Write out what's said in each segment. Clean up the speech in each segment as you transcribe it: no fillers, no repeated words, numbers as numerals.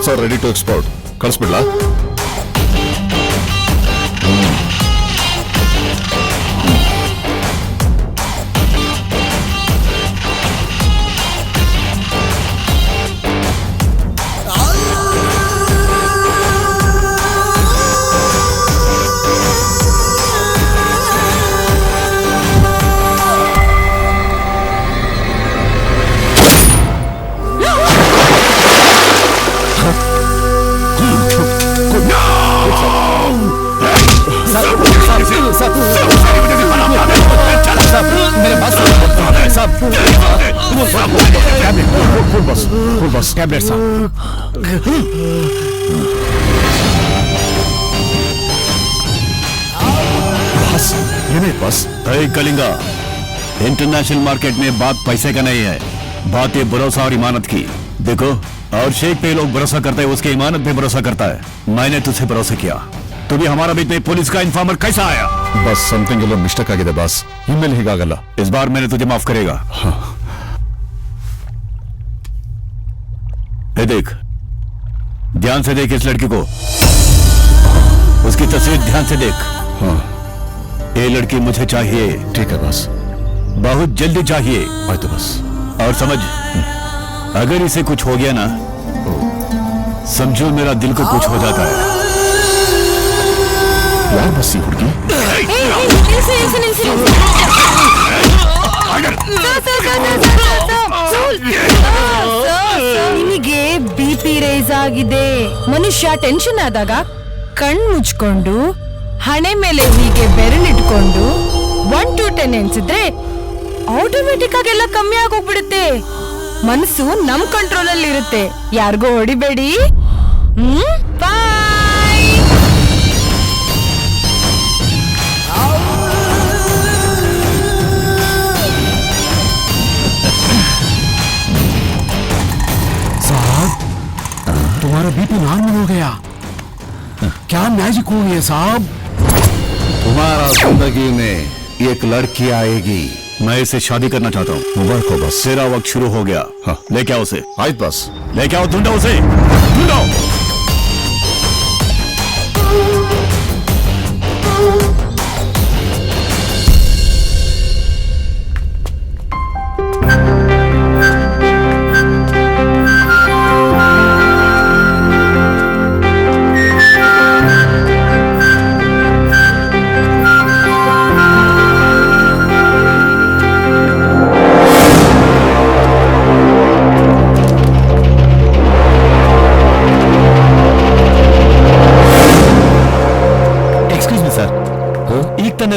Vehicles are ready to export. ಕಳಿಸ್ಬಿಡ್ಲಾ? Kalinga, international market में बात पैसे का नहीं है, बात ये भरोसा और इमानत की. देखो, और शेख पे लोग भरोसा करते हैं, उसके इमानत पे भरोसा करता है. मैंने तुझसे भरोसा किया, तू भी हमारा बीच में पुलिस का इन्फॉर्मर कैसा आया? बस समथिंग ಎಲ್ಲೋ ಮಿಸ್ಟೇಕ್ ಆಗಿದೆ ಬಾಸ್. ಇನ್ಮೇಲೆ ಹೀಗಾಗಲ್ಲ. इस बार मैंने तुझे माफ करेगा. ये देख, ध्यान से देख इस लड़की को, उसकी तस्वीर ध्यान से देख. हाँ, ये लड़की मुझे चाहिए. ठीक है बॉस. बहुत जल्दी चाहिए. आइए बॉस. और समझ, अगर इसे कुछ हो गया ना, समझो मेरा दिल को कुछ हो जाता है. यार बस ये हुड़की ನಿಮಗೆ ಬಿಪಿ ರೈಸ್ ಆಗಿದೆ. ಮನುಷ್ಯ ಟೆನ್ಷನ್ ಆದಾಗ ಕಣ್ ಮುಚ್ಕೊಂಡು ಹಣೆ ಮೇಲೆ ಹೀಗೆ ಬೆರಳಿಟ್ಕೊಂಡು 1 to 10 ಎನ್ಸಿದ್ರೆ ಆಟೋಮೆಟಿಕ್ ಆಗಿ ಎಲ್ಲ ಕಮ್ಮಿ ಆಗೋಗ್ಬಿಡುತ್ತೆ. ಮನಸ್ಸು ನಮ್ ಕಂಟ್ರೋಲ್ ಅಲ್ಲಿ ಇರುತ್ತೆ. ಯಾರಿಗೂ ಹೊಡಿಬೇಡಿ. ಬಾಯ್. तुम्हारा बीपी नॉर्मल हो गया. क्या मैजिक हो गया साहब? तुम्हारा जिंदगी में एक लड़की आएगी. मैं इसे शादी करना चाहता हूँ. मुबारक हो बस. तेरा वक्त शुरू हो गया. हाँ. लेके आओ उसे. आइए बस. लेके आओ, ढूंढो उसे, ढूंढो.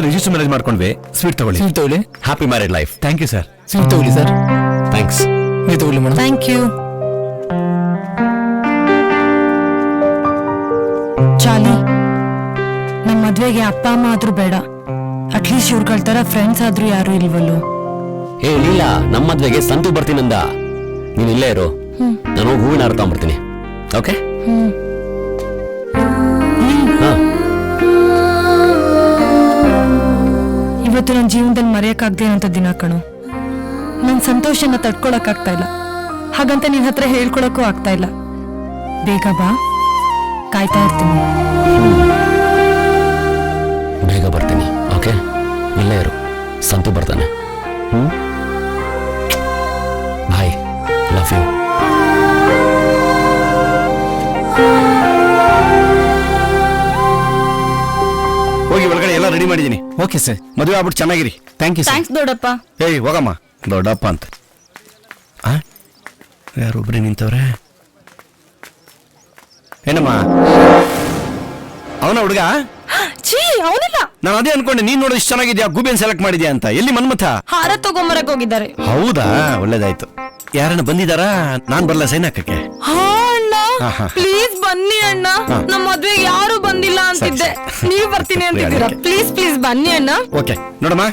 ರಿಜಿಸ್ಟರ್ ಮ್ಯಾರೇಜ್ ಮಾಡ್ಕೊಂಡ್ವಿ. ಸ್ವೀಟ್ ತಗೊಳ್ಳಿ. Happy married life. Thank you sir. Sweet ತಗೊಳ್ಳಿ ಸರ್. ಥ್ಯಾಂಕ್ಸ್. ನೀವು ತಗೊಳ್ಳಿ ಮೇಡಮ್. Thank you. ಚಾಲಿ, ನಮ್ಮ ಮದ್ವೆಗೆ ಅಪ್ಪ ಅಮ್ಮ ಆದ್ರೂ ಬೇಡ, ಅಟ್ಲೀಸ್ಟ್ ಇವ್ರುಗಳ ತರ ಫ್ರೆಂಡ್ಸ್ ಆದ್ರೂ ಯಾರು ಇಲ್ವಲ್ಲೋ. ಏ ಲೀಲಾ, ನಮ್ಮ ಮದ್ವೆಗೆ ಸಂತು ಬರ್ತೀನಂದ. ನೀನ್ ಇಲ್ಲೇ ಇರು, ನಾನು ಹೂವಿನ ಹಾರ ತಗೊಂಡ್ಬರ್ತೀನಿ. ಓಕೆ? ಇವತ್ತು ನನ್ನ ಜೀವನದಲ್ಲಿ ಮರೆಯಕ್ಕಾಗದೆ ಅಂತ ದಿನ ಕಣು. ನನ್ನ ಸಂತೋಷನ ತಡ್ಕೊಳಕ್ ಆಗ್ತಾ ಇಲ್ಲ, ಹಾಗಂತ ನಿನ್ ಹತ್ರ ಹೇಳ್ಕೊಳಕ್ಕೂ ಆಗ್ತಾ ಇಲ್ಲ. ಬೇಗ ಬಾ, ಕಾಯ್ತಾ ಇರ್ತೀನಿ. ಬೇಗ ಬರ್ತೀನಿ. ಓಕೆ, ಇಲ್ಲೇ ಇರು, ಸಂತು ಬರ್ತಾನೆ. Bye, love you. ಹೋಗಿ ಒಳಗಡೆ ಎಲ್ಲ ರೆಡಿ ಮಾಡಿದ್ದೀನಿ. Okay sir. ಮದುವೆ ಆಗ್ಬಿಟ್ಟು ಚೆನ್ನಾಗಿರಿ. Thank you sir. ಥ್ಯಾಂಕ್ಸ್ ದೊಡ್ಡಪ್ಪ. ಏಯ್ ಹೋಗಮ್ಮ. ದೊಡ್ಡಪ್ಪ ಅಂತ ಯಾರೊಬ್ರೆ ನಿಂತವ್ರೆ. ಏನಮ್ಮ ಅವನ ಹುಡುಗ? ಛೀ, ಅವನಿಲ್ಲ. ನಾನು ಅದೇ ಅನ್ಕೊಂಡೆ, ನೀನ್ ನೋಡು ಇಷ್ಟು ಚೆನ್ನಾಗಿದ್ಯಾ, ಗೂಬೆನ್ ಸೆಲೆಕ್ಟ್ ಮಾಡಿದ್ಯಾ ಅಂತ. ಎಲ್ಲಿ ಮನ್ಮಥ? ಹಾರ ತಗೊಂಬರಕ್ ಹೋಗಿದ್ದಾರೆ. ಹೌದಾ, ಒಳ್ಳೇದಾಯ್ತು. ಯಾರನ್ನ ಬಂದಿದಾರಾ? ನಾನ್ ಬರ್ಲ ಸೈನ್ ಹಾಕಕ್ಕೆ? ಪ್ಲೀಸ್ ಬನ್ನಿ ಅಣ್ಣ, ನಮ್ಮ ಮದ್ವೆಗೆ ಯಾರು ಬಂದಿಲ್ಲ ಅಂತಿದ್ದೆ, ನೀವು ಬರ್ತೀನಿ ಅಂತಿದ್ದೀರಾ. ಪ್ಲೀಸ್ ಪ್ಲೀಸ್ ಬನ್ನಿ ಅಣ್ಣ. ಓಕೆ ನೋಡಮ್ಮ,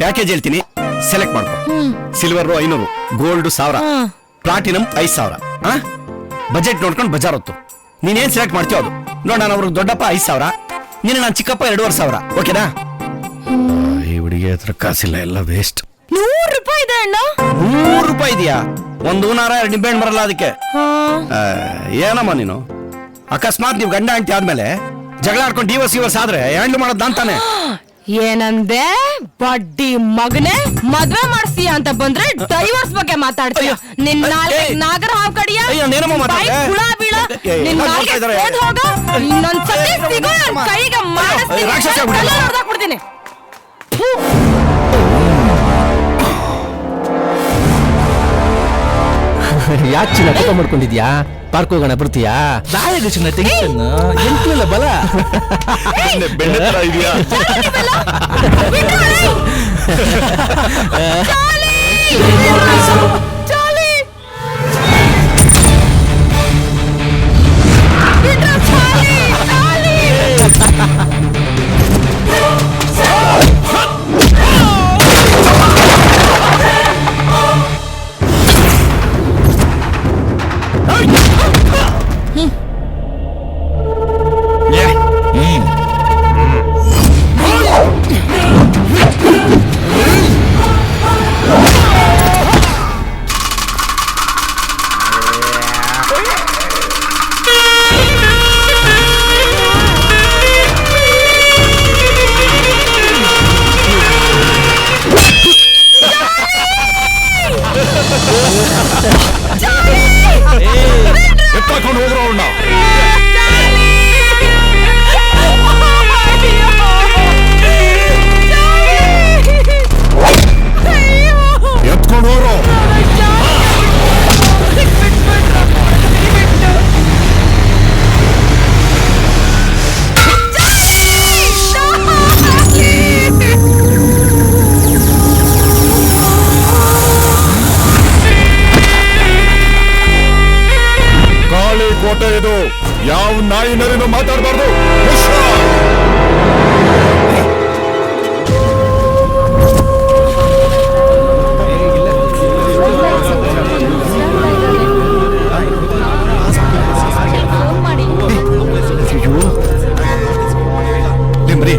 ಪ್ಯಾಕೇಜ್ ಹೇಳ್ತೀನಿ, ಸೆಲೆಕ್ಟ್ ಮಾಡ್ಕೊ. Silver 500, gold 1000, platinum 5000. ಬಜೆಟ್ ನೋಡ್ಕೊಂಡು ಬಜಾರ್ ಹೊತ್ತು ನೀನೇನ್ ಸೆಲೆಕ್ಟ್ ಮಾಡ್ತೀವ ಅದು ನೋಡ. ನಾನು ಅವ್ರಿಗೆ ದೊಡ್ಡಪ್ಪ 5000, ನೀನು ನಾನು ಚಿಕ್ಕಪ್ಪ 2500. ಓಕೆನಾ? ಈ ಹುಡುಗಿ ಹತ್ರ ಕಾಸಿಲ್ಲ, ಎಲ್ಲ ವೇಸ್ಟ್. 100 ರೂಪಾಯಿ ಇದೆ ಅಣ್ಣ. 100 ರೂಪಾಯಿ ಇದೆಯಾ? ಒಂದು ಹೂನಾರ 2 ನಿಂಬೆಹಣ್ಣು ಬರಲ್ಲ ಅದಕ್ಕೆ. ಹಾ. ಏನಮ್ಮ ನೀನು ಅಕಸ್ಮಾತ್ ನೀವು ಗಂಡ ಹೆಂಡತಿ ಆದ್ಮೇಲೆ ಜಗಳ ಆಡ್ಕೊಂಡು ಡಿವೋರ್ಸ್ ಆದ್ರೆ ಹ್ಯಾಂಡ್ಲ್ ಮಾಡೋದು ಅಂತಾನೆ. ಏನಂದೆ ಬಡ್ಡಿ ಮಗನೇ, ಮದ್ವೆ ಮಾಡ್ತೀಯ ಅಂತ ಬಂದ್ರೆ ಡೈವರ್ಸ್ ಬಗ್ಗೆ ಮಾತಾಡ್ತೀಯ. ನಿನ್ನ ನಾಗರ ಹಾವು ಕಡಿಯ ಅಯ್ಯೋ, ನೇನಮ್ಮ ಮಾತಾಡ್ದೆ? ಹುಳ ಬೀಳ ನಿನ್ನ ನಾಲ್ಗೆ ಇದ್ದಾರೆ. ಸೇದ್ ಹೋಗ. ಇನ್ನೊಂದ್ಸತಿ ಸಿಗೋ ನನ್ ಕೈಗೆ ಮಾಡಿಸ್ತೀನಿ, ರಾಕ್ಷಸ ಆಗ್ಬಿಡು. ತಲೆ ಹೊಡ್ದಾಕ್ಬಿಡ್ತೀನಿ. ಯಾಕೆ ಚಿನ್ನ ಕೋಪ ಮಾಡ್ಕೊಂಡಿದ್ಯಾ? ಪಾರ್ಕ್ ಹೋಗೋಣ ಬರ್ತೀಯಾ? ದಾಯಾಗ ಚಿನ್ನ ಟೆನ್ಷನ್ ಎಂಟ್ಲಿಲ್ಲ ಬಲ. ಬೆಣ್ಣೆ ತರ ಇದೆಯಾ? ಎತ್ತಾಕೊಂಡು ಹೋದ್ರು ಅವ್ರನ್ನ. ಎತ್ಕೊಂಡು ಹೋದ್ರು. ಕಾಳಿ ಕೋಟೆ ಇದು, ಯಾವ ನಾಯಿ ನರಿನೂ ಮಾತಾಡಬಾರ್ದು. ಮರಿ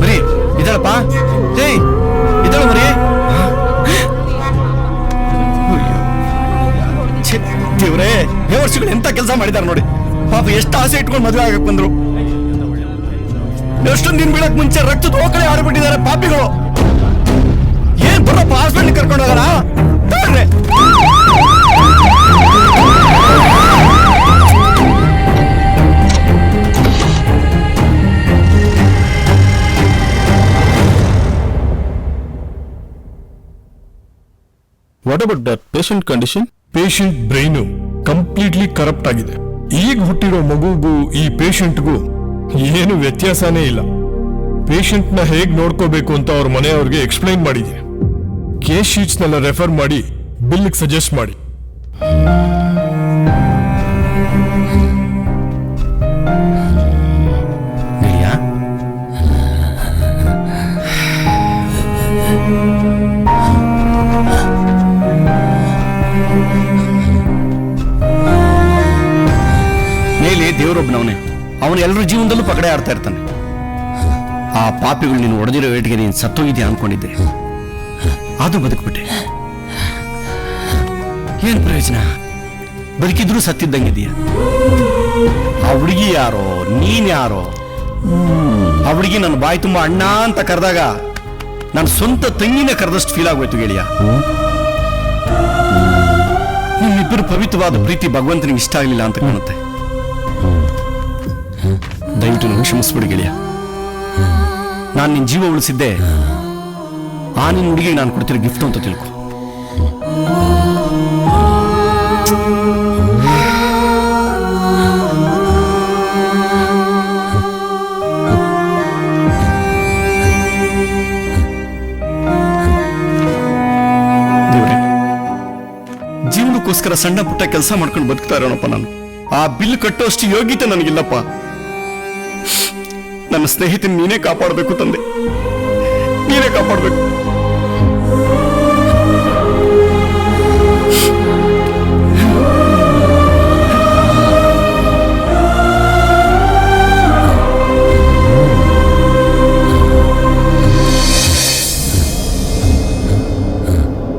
ಮರಿ ಇದಳಪ್ಪ, ಇದಳು ಮರಿ. ದೇವ್ರೇ, ಬೇವರ್ಸಿಗಳು ಎಂತ ಕೆಲಸ ಮಾಡಿದಾರೆ ನೋಡಿ. ಪಾಪ ಎಷ್ಟು ಆಸೆ ಇಟ್ಕೊಂಡು ಮದುವೆ ಆಗಕ್ ಬಂದ್ರು. ಎಷ್ಟೊಂದು ದಿನ ಬೀಳಕ್ ಮುಂಚೆ ರಕ್ತದ ಓಕಳೆ ಆಡ್ಬಿಟ್ಟಿದ್ದಾರೆ ಪಾಪಿಗಳು. ಏನ್ ಬರಪ್ಪ, ಹಾಸ್ಪಿಟ್ಲ್ ಕರ್ಕೊಂಡು ಹೋಗೋಣ. What about that patient condition? Patient brain completely corrupt ಆಗಿದೆ. ಈಗ ಹುಟ್ಟಿರೋ ಮಗುಗೂ ಈ ಪೇಷಂಟ್ಗೂ ಏನು ವ್ಯತ್ಯಾಸನೇ ಇಲ್ಲ. ಪೇಷಂಟ್ನ ಹೇಗ್ ನೋಡ್ಕೋಬೇಕು ಅಂತ ಅವ್ರ ಮನೆಯವ್ರಿಗೆ ಎಕ್ಸ್ಪ್ಲೈನ್ ಮಾಡಿದ್ದೀನಿ. ಕೇಸ್ ಶೀಟ್ಸ್ನೆಲ್ಲ ರೆಫರ್ ಮಾಡಿ ಬಿಲ್ಗೆ ಸಜೆಸ್ಟ್ ಮಾಡಿ. ಮೇಲೆ ದೇವರೊಬ್ಬನವನೇ, ಅವನು ಎಲ್ಲರ ಜೀವನದಲ್ಲೂ ಪಕಡೆ ಆಡ್ತಾ ಇರ್ತಾನೆ. ಆ ಪಾಪಿಗಳು ನೀನು ಹೊಡೆದಿರೋ ವೇಟಿಗೆ ನೀನು ಸತ್ತೋಗಿದ್ಯಾ ಅನ್ಕೊಂಡಿದ್ದೆ, ಅದು ಬದುಕ್ಬಿಟ್ಟೆ. ಏನ್ ಪ್ರಯೋಜನ? ಬದುಕಿದ್ರೂ ಸತ್ತಿದ್ದಂಗಿದೀಯ. ಆ ಹುಡುಗಿ ಯಾರೋ, ನೀನ್ ಯಾರೋ? ಆ ಹುಡುಗಿ ನನ್ನ ಬಾಯಿ ತುಂಬಾ ಅಣ್ಣ ಅಂತ ಕರೆದಾಗ ನನ್ನ ಸ್ವಂತ ತಂಗಿನ ಕರೆದಷ್ಟು ಫೀಲ್ ಆಗೋಯ್ತು ಗೆಳೆಯ. ನಿಮ್ಮಿಬ್ಬರು ಪವಿತ್ರವಾದ ಪ್ರೀತಿ ಭಗವಂತನಿಗೆ ಇಷ್ಟ ಆಗಲಿಲ್ಲ ಅಂತ ಕಾಣುತ್ತೆ. ದಯವಿಟ್ಟು ನನಗೆ ಕ್ಷಮಿಸ್ಬಿಡು ಗೆಳೆಯ. ನಾನು ನಿನ್ನ ಜೀವ ಉಳಿಸಿದ್ದೆ ಆ ನಿನ್ನ ಹುಡುಗಿಗೆ ನಾನು ಕೊಡ್ತಿರೋ ಗಿಫ್ಟ್ ಅಂತ ತಿಳ್ಕೊ. ದೇವ್ರೆ, ಜೀವನಕ್ಕೋಸ್ಕರ ಸಣ್ಣ ಪುಟ್ಟ ಕೆಲಸ ಮಾಡ್ಕೊಂಡು ಬದುಕ್ತಾ ಇರೋಣಪ್ಪ ನಾನು. ಆ ಬಿಲ್ ಕಟ್ಟೋಷ್ಟು ಯೋಗ್ಯತೆ ನನಗಿಲ್ಲಪ್ಪ. ನನ್ನ ಸ್ನೇಹಿತನ ನೀನೇ ಕಾಪಾಡಬೇಕು ತಂದೆ, ನೀನೇ ಕಾಪಾಡಬೇಕು.